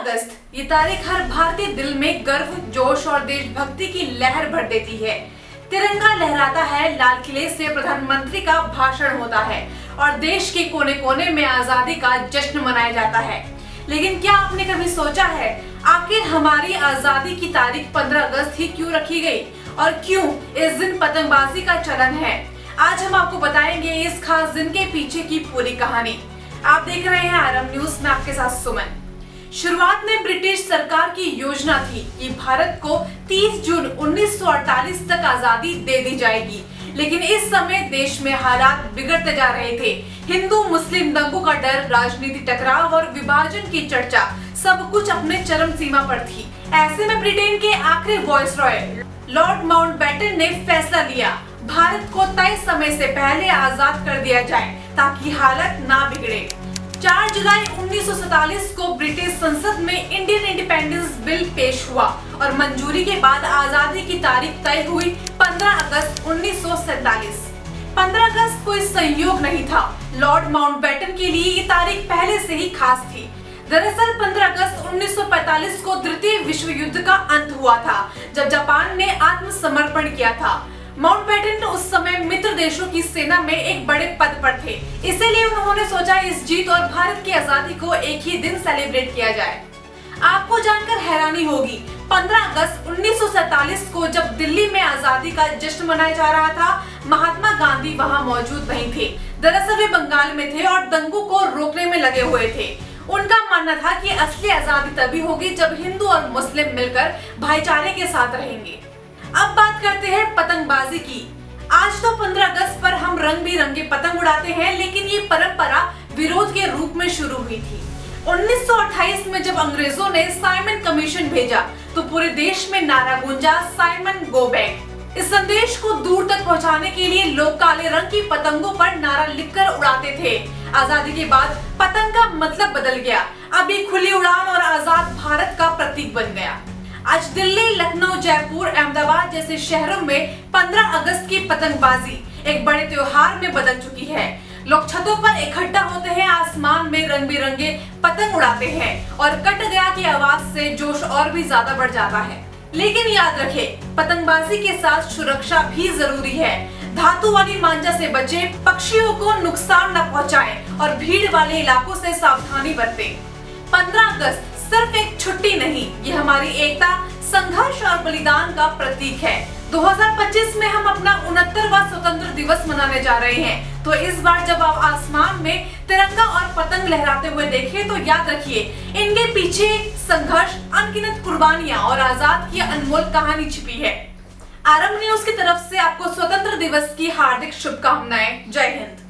अगस्त, ये तारीख हर भारतीय दिल में गर्व, जोश और देशभक्ति की लहर भर देती है। तिरंगा लहराता है, लाल किले से प्रधानमंत्री का भाषण होता है और देश के कोने कोने में आजादी का जश्न मनाया जाता है। लेकिन क्या आपने कभी सोचा है, आखिर हमारी आजादी की तारीख 15 अगस्त ही क्यों रखी गई और क्यों इस दिन पतंगबाजी का चलन है? आज हम आपको बताएंगे इस खास दिन के पीछे की पूरी कहानी। आप देख रहे हैं आरएम न्यूज में, आपके साथ सुमन। शुरुआत में ब्रिटिश सरकार की योजना थी कि भारत को 30 जून 1948 तक आजादी दे दी जाएगी, लेकिन इस समय देश में हालात बिगड़ते जा रहे थे। हिंदू मुस्लिम दंगों का डर, राजनीति टकराव और विभाजन की चर्चा, सब कुछ अपने चरम सीमा पर थी। ऐसे में ब्रिटेन के आखिरी वायसरॉय लॉर्ड माउंटबेटन ने फैसला लिया, भारत को तय समय से पहले आजाद कर दिया जाए ताकि हालत ना बिगड़े। 4 जुलाई 1947 को ब्रिटिश संसद में इंडियन इंडिपेंडेंस बिल पेश हुआ और मंजूरी के बाद आजादी की तारीख तय हुई 15 अगस्त 1947। 15 अगस्त कोई संयोग नहीं था, लॉर्ड माउंटबेटन के लिए ये तारीख पहले से ही खास थी। दरअसल 15 अगस्त 1945 को द्वितीय विश्व युद्ध का अंत हुआ था, जब जापान ने आत्मसमर्पण किया था। माउंटबेटन उस समय मित्र देशों की सेना में एक बड़े पद पर थे, इसीलिए उन्होंने सोचा इस जीत और भारत की आजादी को एक ही दिन सेलिब्रेट किया जाए। आपको जानकर हैरानी होगी, 15 अगस्त 1947 को जब दिल्ली में आजादी का जश्न मनाया जा रहा था, महात्मा गांधी वहां मौजूद नहीं थे। दरअसल वे बंगाल में थे और दंगों को रोकने में लगे हुए थे। उनका मानना था कि असली आजादी तभी होगी जब हिंदू और मुस्लिम मिलकर भाईचारे के साथ रहेंगे। अब बात करते हैं पतंगबाजी की। आज तो 15 अगस्त पर हम रंग बिरंगे पतंग उड़ाते हैं, लेकिन ये परंपरा विरोध के रूप में शुरू हुई थी। 1928 में जब अंग्रेजों ने साइमन कमीशन भेजा तो पूरे देश में नारा गूंजा, साइमन गो बैक। इस संदेश को दूर तक पहुंचाने के लिए लोग काले रंग की पतंगों पर नारा लिखकर उड़ाते थे। आजादी के बाद पतंग का मतलब बदल गया, अब ये खुली उड़ान और आजाद भारत का प्रतीक बन गया। आज दिल्ली, लखनऊ, जयपुर, अहमदाबाद जैसे शहरों में 15 अगस्त की पतंगबाजी एक बड़े त्योहार में बदल चुकी है। लोग छतों पर इकट्ठा होते हैं, आसमान में रंग बिरंगे पतंग उड़ाते हैं और कट गया की आवाज से जोश और भी ज्यादा बढ़ जाता है। लेकिन याद रखें, पतंगबाजी के साथ सुरक्षा भी जरूरी है। धातु वाली मांझा से बचें, पक्षियों को नुकसान न पहुंचाएं और भीड़ वाले इलाकों से सावधानी बरतें। 15 अगस्त सिर्फ एक छुट्टी नहीं, ये हमारी एकता, संघर्ष और बलिदान का प्रतीक है। 2025 में हम अपना 69वां स्वतंत्र दिवस मनाने जा रहे हैं, तो इस बार जब आप आसमान में तिरंगा और पतंग लहराते हुए देखें तो याद रखिए, इनके पीछे संघर्ष, अनगिनत कुर्बानियां और आजाद की अनमोल कहानी छिपी है। आरएम न्यूज की तरफ से आपको स्वतंत्र दिवस की हार्दिक शुभकामनाएं। जय हिंद।